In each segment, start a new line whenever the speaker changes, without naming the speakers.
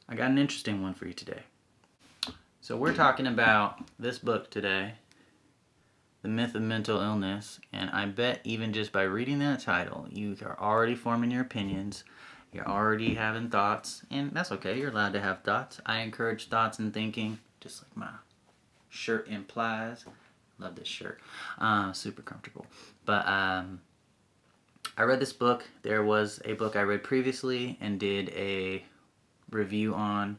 I got an interesting one for you today. So, we're talking about this book today, The Myth of Mental Illness, and I bet even just by reading that title, you are already forming your opinions. You're already having thoughts, and that's okay. You're allowed to have thoughts. I encourage thoughts and thinking, just like my shirt implies. Love this shirt. Super comfortable. But I read this book. There was a book I read previously and did a review on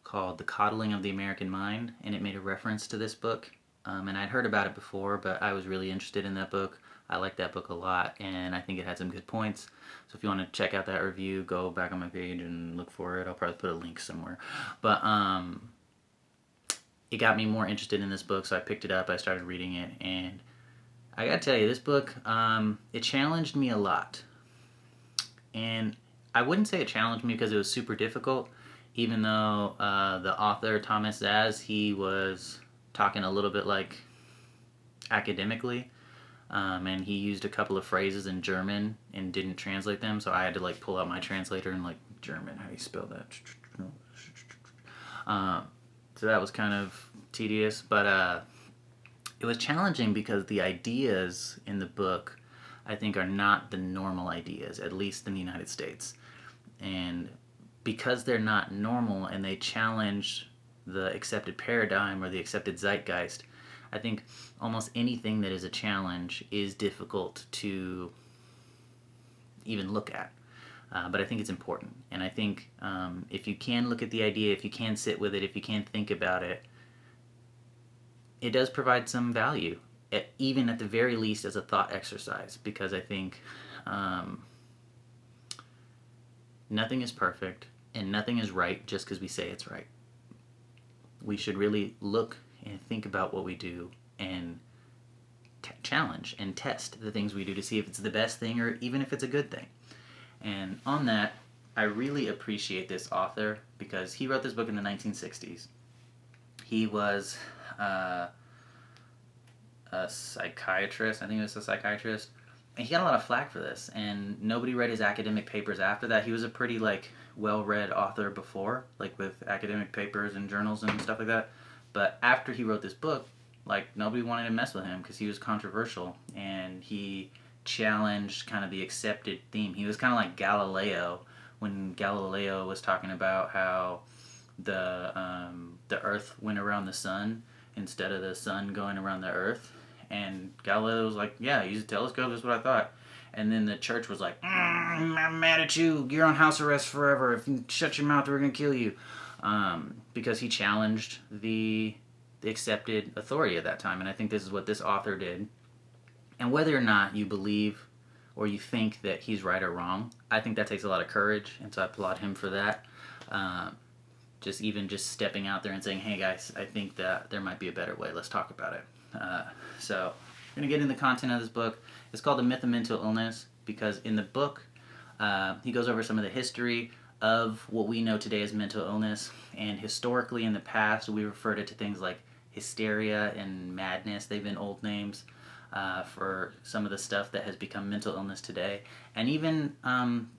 called The Coddling of the American Mind, and it made a reference to this book. And I'd heard about it before, but I was really interested in that book. I liked that book a lot, and I think it had some good points. So if you want to check out that review, go back on my page and look for it. I'll probably put a link somewhere. But it got me more interested in this book, so I picked it up. I started reading it, and I gotta tell you, this book it challenged me a lot. And I wouldn't say it challenged me because it was super difficult, even though the author, Thomas Szasz, he was talking a little bit like academically, and he used a couple of phrases in German and didn't translate them, so I had to like pull out my translator and like, German, how do you spell that? So that was kind of tedious, but it was challenging because the ideas in the book, I think, are not the normal ideas, at least in the United States. And because they're not normal and they challenge the accepted paradigm or the accepted zeitgeist, I think almost anything that is a challenge is difficult to even look at. But I think it's important. And I think if you can look at the idea, if you can sit with it, if you can think about it, it does provide some value, even at the very least as a thought exercise, because I think nothing is perfect and nothing is right just because we say it's right. We should really look and think about what we do and challenge and test the things we do to see if it's the best thing or even if it's a good thing. And on that, I really appreciate this author because he wrote this book in the 1960s. He was a psychiatrist. I think he was a psychiatrist. And he got a lot of flack for this, and nobody read his academic papers after that. He was a pretty well-read author before, like with academic papers and journals and stuff like that. But after he wrote this book, nobody wanted to mess with him because he was controversial and he challenged kind of the accepted theme. He was kind of like Galileo when Galileo was talking about how the Earth went around the sun instead of the sun going around the Earth. And Galileo was like, yeah, use a telescope, that's what I thought. And then the church was like, I'm mad at you, you're on house arrest forever, if you shut your mouth we're going to kill you. Because he challenged the accepted authority at that time. And I think this is what this author did. And whether or not you believe or you think that he's right or wrong, I think that takes a lot of courage, and so I applaud him for that. Just stepping out there and saying, hey guys, I think that there might be a better way, let's talk about it. So we're going to get into the content of this book. It's called The Myth of Mental Illness because in the book he goes over some of the history of what we know today as mental illness, and historically in the past we referred it to things like hysteria and madness. They've been old names for some of the stuff that has become mental illness today. And even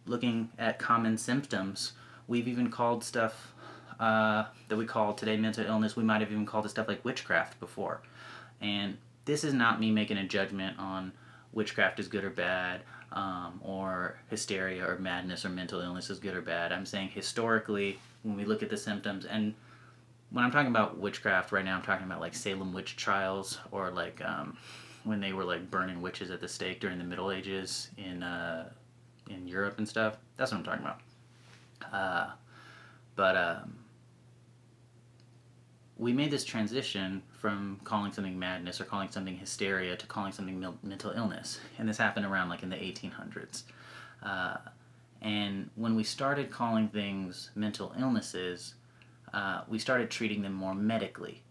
looking at common symptoms, we've even called stuff that we call today mental illness, we might have even called it stuff like witchcraft before. And this is not me making a judgment on witchcraft is good or bad, or hysteria or madness or mental illness is good or bad. I'm saying historically, when we look at the symptoms, and when I'm talking about witchcraft right now, I'm talking about like Salem witch trials, or when they were like burning witches at the stake during the Middle Ages in Europe and stuff. That's what I'm talking about. But we made this transition from calling something madness or calling something hysteria to calling something mental illness, and this happened around in the 1800s. And when we started calling things mental illnesses, we started treating them more medically,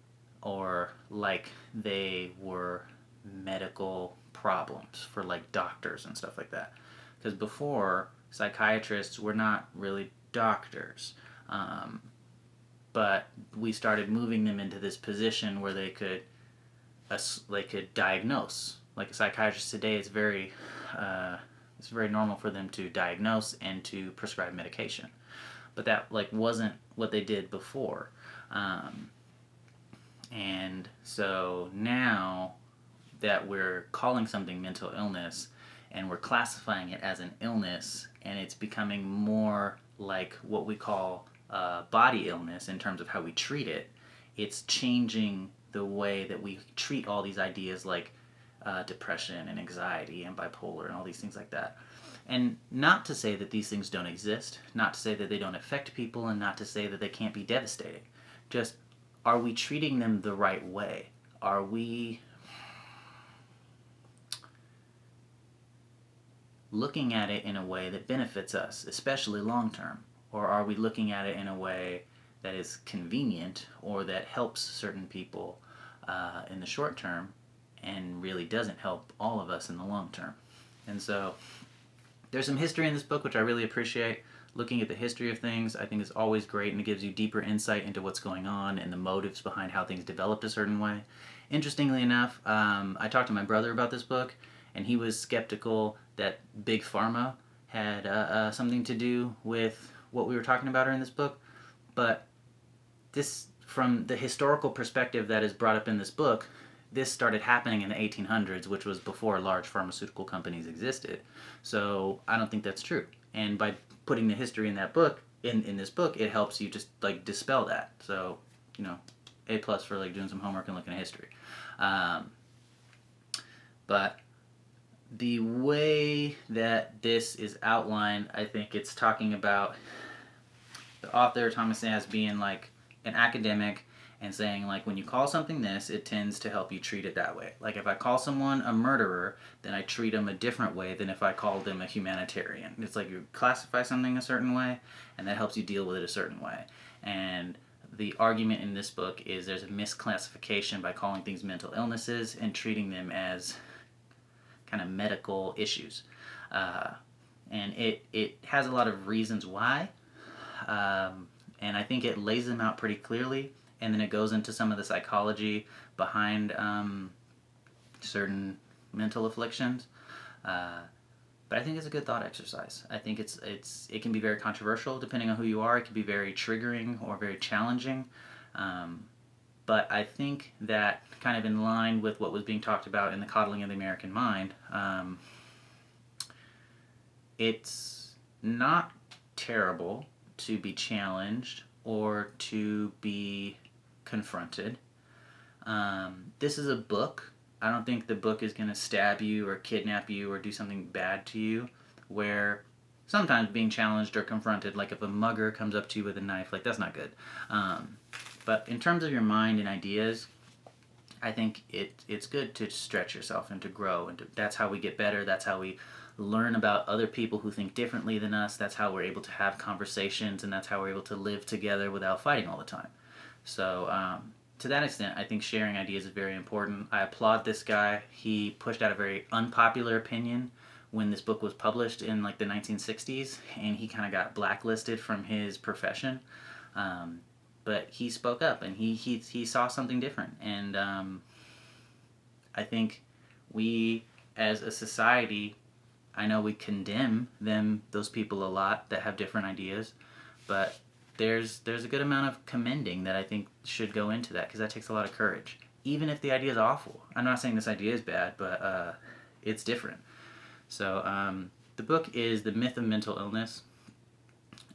or like they were medical problems for doctors and stuff like that. Because before, psychiatrists were not really doctors. But we started moving them into this position where they could diagnose. Like a psychiatrist today, it's very normal for them to diagnose and to prescribe medication. but that like wasn't what they did before. And so now that we're calling something mental illness and we're classifying it as an illness, and it's becoming more like what we call body illness in terms of how we treat it, it's changing the way that we treat all these ideas like depression and anxiety and bipolar and all these things like that. And not to say that these things don't exist, not to say that they don't affect people, and not to say that they can't be devastating. Just, are we treating them the right way? Are we looking at it in a way that benefits us, especially long term? Or are we looking at it in a way that is convenient or that helps certain people in the short term and really doesn't help all of us in the long term? And so there's some history in this book which I really appreciate. Looking at the history of things, I think, is always great, and it gives you deeper insight into what's going on and the motives behind how things developed a certain way. Interestingly enough, I talked to my brother about this book, and he was skeptical that Big Pharma had something to do with what we were talking about in this book. But this, from the historical perspective that is brought up in this book, this started happening in the 1800s, which was before large pharmaceutical companies existed. So I don't think that's true. And by putting the history in that book, in this book, it helps you just like dispel that. So, A+ for like doing some homework and looking at history. But the way that this is outlined, I think it's talking about the author, Thomas Szasz, being like an academic and saying, like, when you call something this, it tends to help you treat it that way. Like, if I call someone a murderer, then I treat them a different way than if I call them a humanitarian. It's like you classify something a certain way, and that helps you deal with it a certain way. And the argument in this book is there's a misclassification by calling things mental illnesses and treating them as kind of medical issues. And it has a lot of reasons why, and I think it lays them out pretty clearly. And then it goes into some of the psychology behind certain mental afflictions. But I think it's a good thought exercise. I think it can be very controversial depending on who you are. It can be very triggering or very challenging. But I think that kind of in line with what was being talked about in the Coddling of the American Mind, it's not terrible to be challenged or to be confronted. This is a book. I don't think the book is going to stab you or kidnap you or do something bad to you, where sometimes being challenged or confronted, like if a mugger comes up to you with a knife, like that's not good. But in terms of your mind and ideas, I think it's good to stretch yourself and to grow. And that's how we get better. That's how we learn about other people who think differently than us. That's how we're able to have conversations, and that's how we're able to live together without fighting all the time. So to that extent, I think sharing ideas is very important. I applaud this guy. He pushed out a very unpopular opinion when this book was published in like the 1960s, and he kind of got blacklisted from his profession. But he spoke up, and he saw something different. And I think we, as a society, I know we condemn those people a lot that have different ideas, but there's a good amount of commending that I think should go into that, because that takes a lot of courage. Even if the idea is awful. I'm not saying this idea is bad, but it's different. So the book is The Myth of Mental Illness.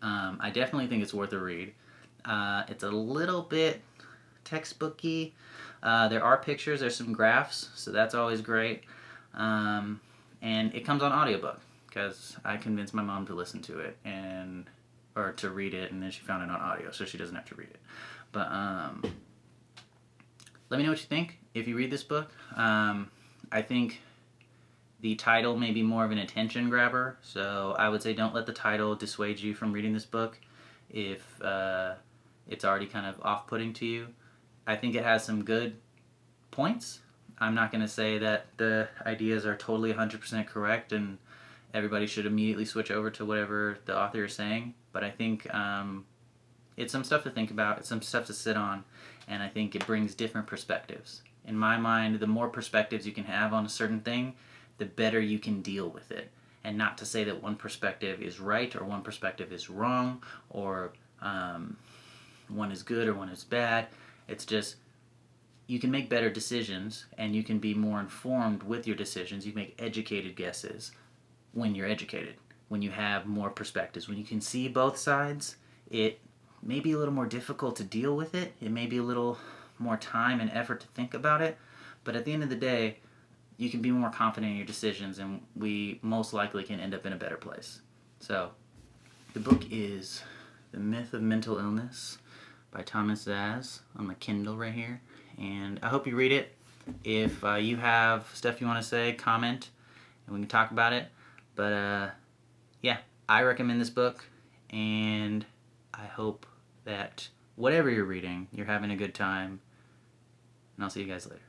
I definitely think it's worth a read. It's a little bit textbooky. There are pictures, there's some graphs, so that's always great. And it comes on audiobook, because I convinced my mom to listen to it or to read it, and then she found it on audio, so she doesn't have to read it. But let me know what you think if you read this book. I think the title may be more of an attention grabber, so I would say don't let the title dissuade you from reading this book if it's already kind of off-putting to you. I think it has some good points. I'm not going to say that the ideas are totally 100% correct and everybody should immediately switch over to whatever the author is saying, but I think it's some stuff to think about, it's some stuff to sit on, and I think it brings different perspectives. In my mind, the more perspectives you can have on a certain thing, the better you can deal with it. and not to say that one perspective is right or one perspective is wrong, or one is good or one is bad. It's just, you can make better decisions and you can be more informed with your decisions. You make educated guesses when you're educated, when you have more perspectives, when you can see both sides. It may be a little more difficult to deal with it. It may be a little more time and effort to think about it, but at the end of the day, you can be more confident in your decisions, and we most likely can end up in a better place. So, the book is The Myth of Mental Illness by Thomas Szasz on my Kindle right here, and I hope you read it. If you have stuff you want to say, comment, and we can talk about it. But yeah, I recommend this book, and I hope that whatever you're reading, you're having a good time, and I'll see you guys later.